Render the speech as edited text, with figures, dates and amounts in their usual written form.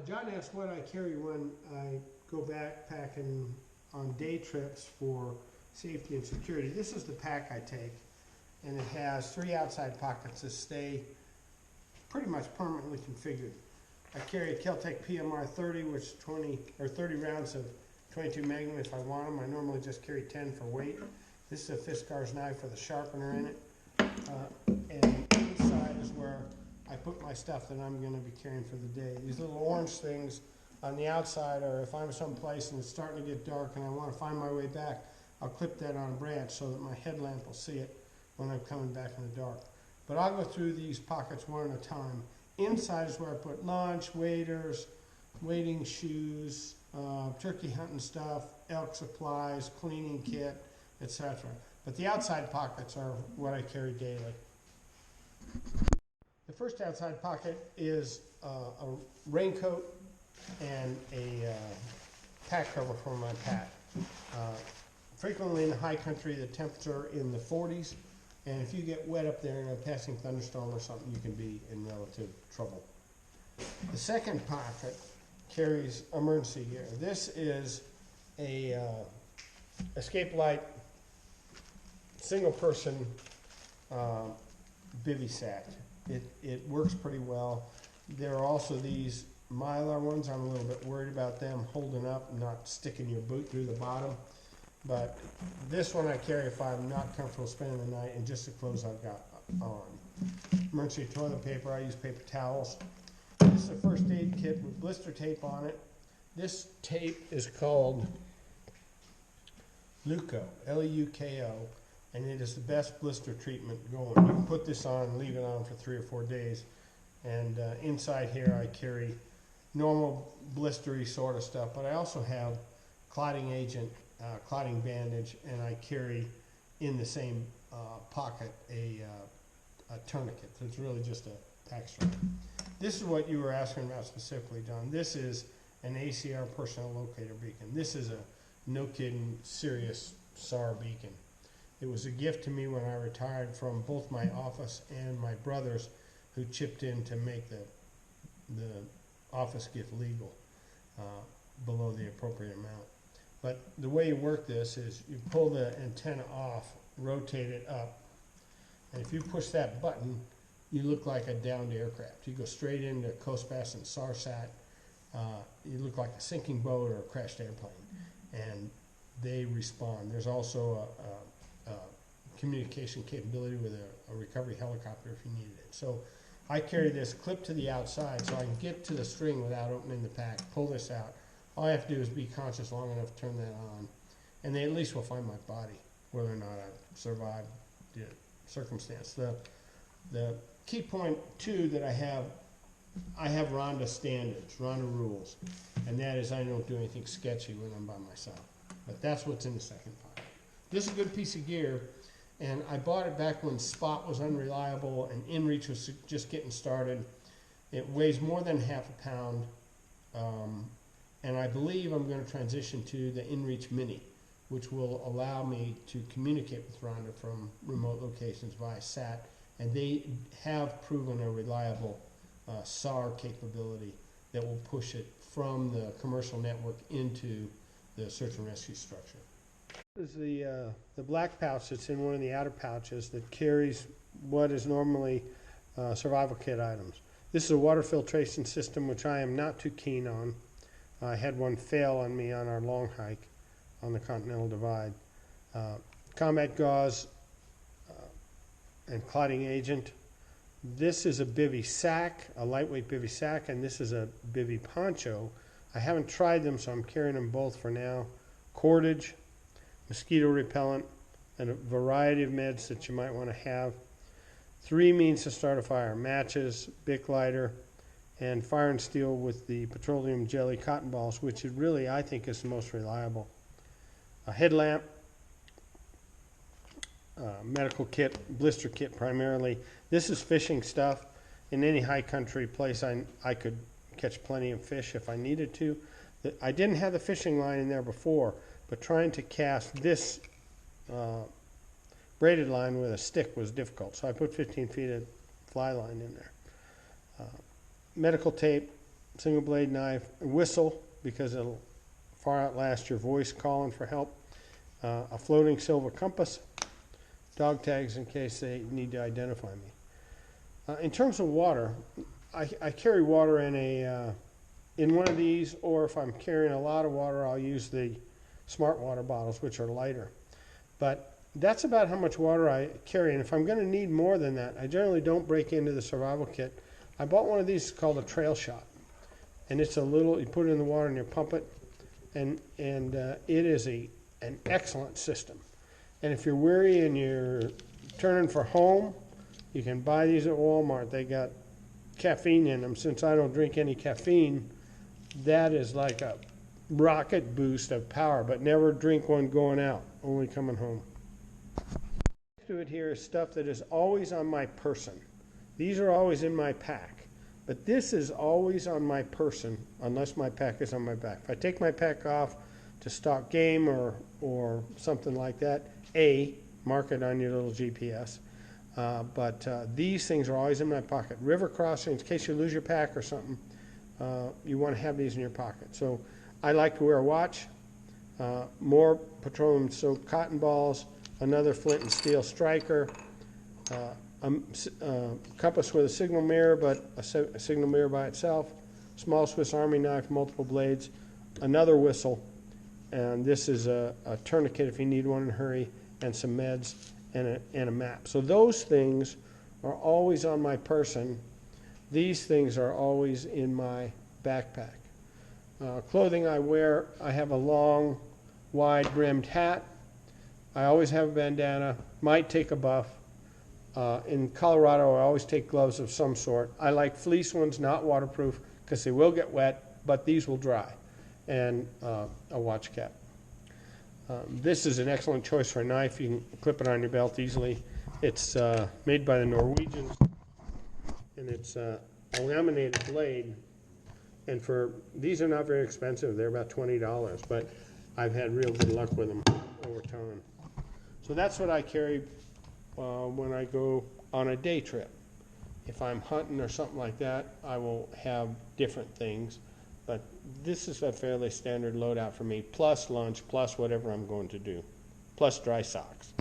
John asked what I carry when I go backpacking on day trips for safety and security. This is the pack I take, and it has 3 outside pockets that stay pretty much permanently configured. I carry a Kel-Tec PMR 30, which is 30 rounds of 22 Magnum if I want them. I normally just carry 10 for weight. This is a Fiskars knife with a sharpener in it. And inside is where I put my stuff that I'm going to be carrying for the day. These little orange things on the outside are if I'm someplace and it's starting to get dark and I want to find my way back, I'll clip that on a branch so that my headlamp will see it when I'm coming back in the dark. But I'll go through these pockets one at a time. Inside is where I put lunch, waders, wading shoes, turkey hunting stuff, elk supplies, cleaning kit, etc. But the outside pockets are what I carry daily. The first outside pocket is a raincoat and a pack cover for my pack. Frequently in the high country, the temps are in the 40s, and if you get wet up there in a passing thunderstorm or something, you can be in relative trouble. The second pocket carries emergency gear. This is a escape light, single person bivy sack. It works pretty well. There are also these Mylar ones. I'm a little bit worried about them holding up and not sticking your boot through the bottom. But this one I carry if I'm not comfortable spending the night, and just the clothes I've got on. Emergency toilet paper, I use paper towels. This is a first aid kit with blister tape on it. This tape is called Leuko, L-E-U-K-O, and it is the best blister treatment going. You can put this on and leave it on for 3 or 4 days. And inside here I carry normal blistery sort of stuff, but I also have clotting agent, clotting bandage, and I carry in the same pocket a tourniquet. So it's really just a pack strap. This is what you were asking about specifically, John. This is an ACR personnel locator beacon. This is a no kidding serious SAR beacon. It was a gift to me when I retired from both my office and my brothers, who chipped in to make the office gift legal below the appropriate amount. But the way you work this is you pull the antenna off, rotate it up, and if you push that button, you look like a downed aircraft. You go straight into COSPAS and SARSAT. You look like a sinking boat or a crashed airplane, and they respond. There's also a communication capability with a recovery helicopter if you needed it. So I carry this clipped to the outside so I can get to the string without opening the pack, pull this out. All I have to do is be conscious long enough to turn that on, and they at least will find my body, whether or not I've survived the circumstance. The key point, too, that I have Rhonda standards, Rhonda rules, and that is I don't do anything sketchy when I'm by myself. But that's what's in the second pocket. This is a good piece of gear, and I bought it back when Spot was unreliable and InReach was just getting started. It weighs more than half a pound, and I believe I'm going to transition to the InReach Mini, which will allow me to communicate with Rhonda from remote locations via SAT, and they have proven a reliable SAR capability that will push it from the commercial network into the search and rescue structure. This is the black pouch that's in one of the outer pouches that carries what is normally survival kit items. This is a water filtration system, which I am not too keen on. I had one fail on me on our long hike on the Continental Divide. Combat gauze and clotting agent. This is a bivy sack, a lightweight bivy sack, and this is a bivy poncho. I haven't tried them, so I'm carrying them both for now. Cordage, mosquito repellent, and a variety of meds that you might want to have. 3 means to start a fire: matches, Bic lighter, and fire and steel with the petroleum jelly cotton balls, which is really, I think, is the most reliable. A headlamp, medical kit, blister kit primarily. This is fishing stuff. In any high country place, I could catch plenty of fish if I needed to. I didn't have the fishing line in there before, but trying to cast this braided line with a stick was difficult, so I put 15 feet of fly line in there. Medical tape, single blade knife, a whistle because it'll far outlast your voice calling for help, a floating silver compass, dog tags in case they need to identify me. In terms of water, I carry water in one of these, or if I'm carrying a lot of water, I'll use the smart water bottles, which are lighter. But that's about how much water I carry, and if I'm going to need more than that, I generally don't break into the survival kit. I bought one of these called a Trail Shot, and it's a little, you put it in the water and you pump it, and it is an excellent system. And if you're weary and you're turning for home, you can buy these at Walmart. They got caffeine in them. Since I don't drink any caffeine, that is like a rocket boost of power, but never drink one going out, only coming home. Next to it here is stuff that is always on my person. These are always in my pack, but this is always on my person unless my pack is on my back. If I take my pack off to stalk game or something like that, mark it on your little GPS. But these things are always in my pocket. River crossings, in case you lose your pack or something, you want to have these in your pocket. So I like to wear a watch, more petroleum soaked cotton balls, another flint and steel striker, compass with a signal mirror, but a signal mirror by itself, small Swiss Army knife, multiple blades, another whistle, and this is a tourniquet if you need one in a hurry, and some meds, and a map. So those things are always on my person. These things are always in my backpack. Clothing I wear, I have a long, wide-brimmed hat. I always have a bandana, might take a buff. In Colorado, I always take gloves of some sort. I like fleece ones, not waterproof, because they will get wet, but these will dry. And a watch cap. This is an excellent choice for a knife. You can clip it on your belt easily. It's made by the Norwegians, and it's a laminated blade. And these are not very expensive. They're about $20, but I've had real good luck with them over time. So that's what I carry when I go on a day trip. If I'm hunting or something like that, I will have different things. But this is a fairly standard loadout for me, plus lunch, plus whatever I'm going to do, plus dry socks.